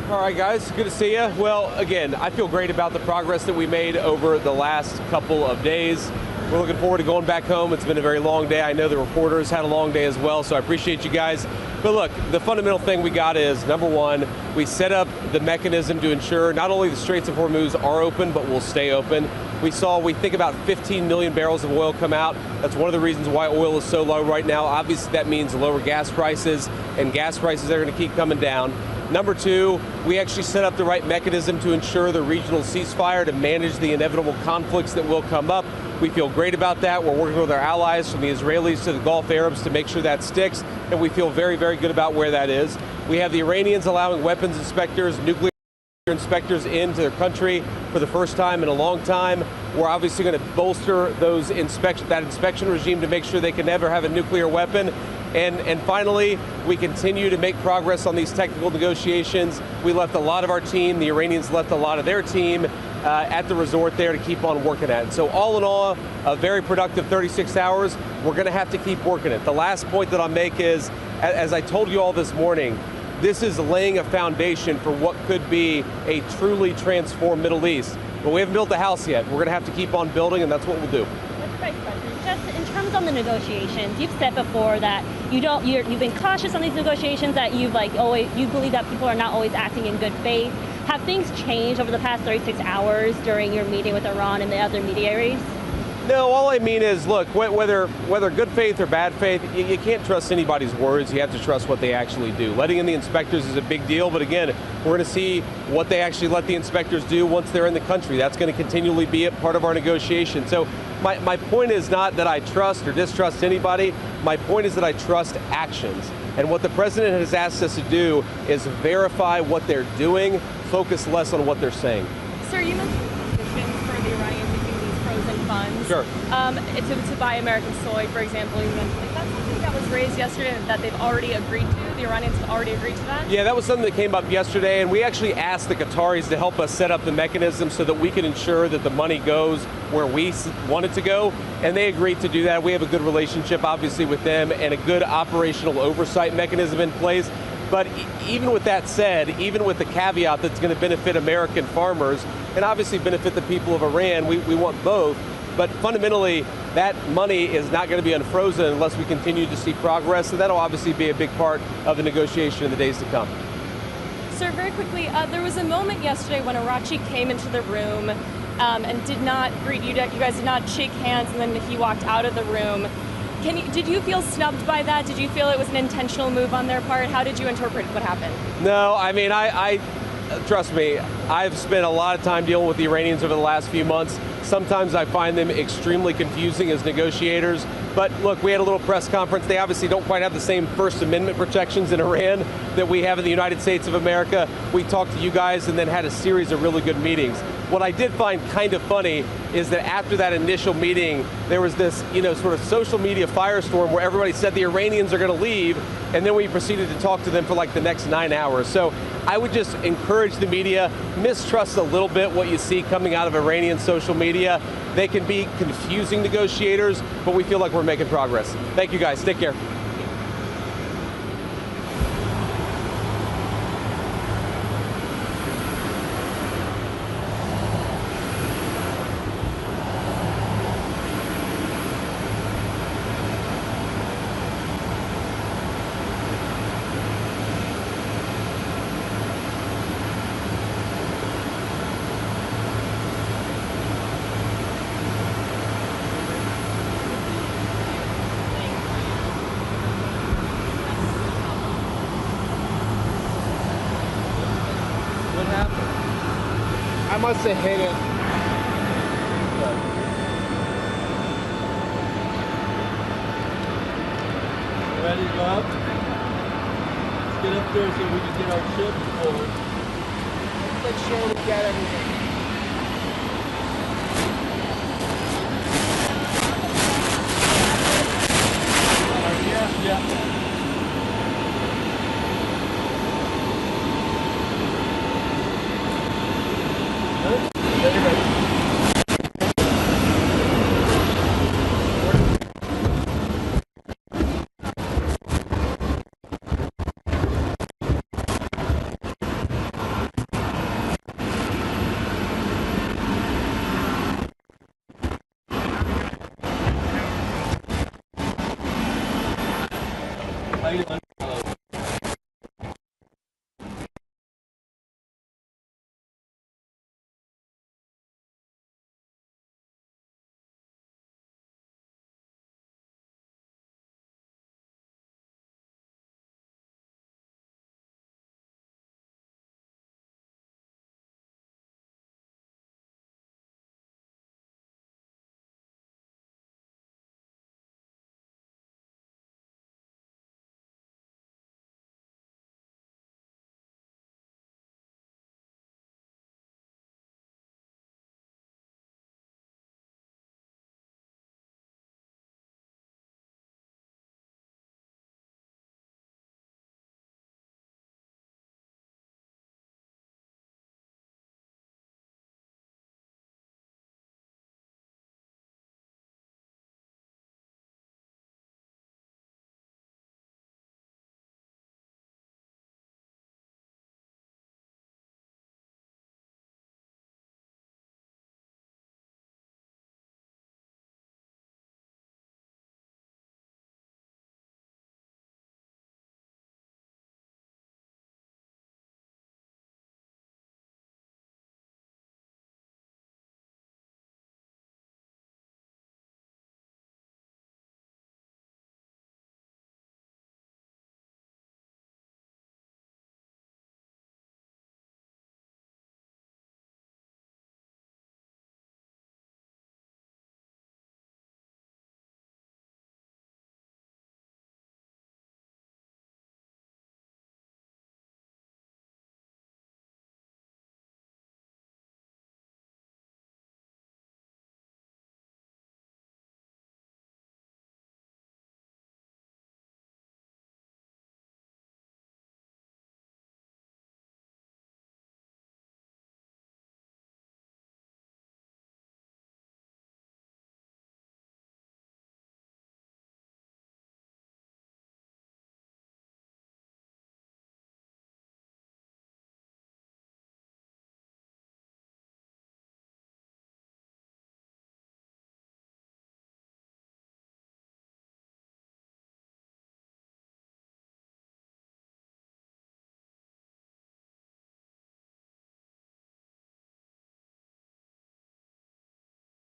All right, guys, good to see you. Well, again, I feel great about the progress that we made over the last couple of days. We're looking forward to going back home. It's been a very long day. I know the reporters had a long day as well, so I appreciate you guys. But look, the fundamental thing we got is, number one, we set up the mechanism to ensure not only the Straits of Hormuz are open, but will stay open. We think about 15 million barrels of oil come out. That's one of the reasons why oil is so low right now. Obviously, that means lower gas prices, and gas prices are going to keep coming down. Number two, we actually set up the right mechanism to ensure the regional ceasefire to manage the inevitable conflicts that will come up. We feel great about that. We're working with our allies from the Israelis to the Gulf Arabs to make sure that sticks, and we feel very, very good about where that is. We have the Iranians allowing weapons inspectors, nuclear inspectors into their country for the first time in a long time. We're obviously going to bolster that inspection regime to make sure they can never have a nuclear weapon. And finally, we continue to make progress on these technical negotiations. We left a lot of our team, the Iranians left a lot of their team at the resort there to keep on working at it. So all in all, a very productive 36 hours. We're going to have to keep working it. The last point that I'll make is, as I told you all this morning, this is laying a foundation for what could be a truly transformed Middle East. But we haven't built the house yet. We're going to have to keep on building, and that's what we'll do. That's right, President. Just in terms of the negotiations, you've said before that you've been cautious on these negotiations, that you believe that people are not always acting in good faith. Have things changed over the past 36 hours during your meeting with Iran and the other mediaries? No, all I mean is, look, whether good faith or bad faith, you can't trust anybody's words. You have to trust what they actually do. Letting in the inspectors is a big deal, but again, we're going to see what they actually let the inspectors do once they're in the country. That's going to continually be a part of our negotiation. So my point is not that I trust or distrust anybody. My point is that I trust actions. And what the president has asked us to do is verify what they're doing, focus less on what they're saying. Sir, you mentioned conditions for the Iranians using these frozen funds. Sure. To buy American soy, for example. You mentioned that's something that was raised yesterday that they've already agreed to. The Iranians have already agreed to that? Yeah, that was something that came up yesterday, and we actually asked the Qataris to help us set up the mechanism so that we can ensure that the money goes where we want it to go, and they agreed to do that. We have a good relationship, obviously, with them and a good operational oversight mechanism in place. But even with that said, even with the caveat that's going to benefit American farmers and obviously benefit the people of Iran, we want both. But fundamentally, that money is not going to be unfrozen unless we continue to see progress, and that'll obviously be a big part of the negotiation in the days to come. Sir, very quickly, there was a moment yesterday when Arachi came into the room and did not greet you. You guys did not shake hands, and then he walked out of the room. Did you feel snubbed by that? Did you feel it was an intentional move on their part? How did you interpret what happened? No, I mean, trust me, I've spent a lot of time dealing with the Iranians over the last few months. Sometimes I find them extremely confusing as negotiators. But look, we had a little press conference. They obviously don't quite have the same First Amendment protections in Iran that we have in the United States of America. We talked to you guys and then had a series of really good meetings. What I did find kind of funny is that after that initial meeting, there was this, sort of social media firestorm where everybody said the Iranians are going to leave, and then we proceeded to talk to them for like the next 9 hours. So I would just encourage the media, mistrust a little bit what you see coming out of Iranian social media. They can be confusing negotiators, but we feel like we're making progress. Thank you guys, take care. What happened? I must have hit it. Ready to go up? Let's get up there so we can get our ship forward. Let's make sure we get everything. Yeah. How you doing?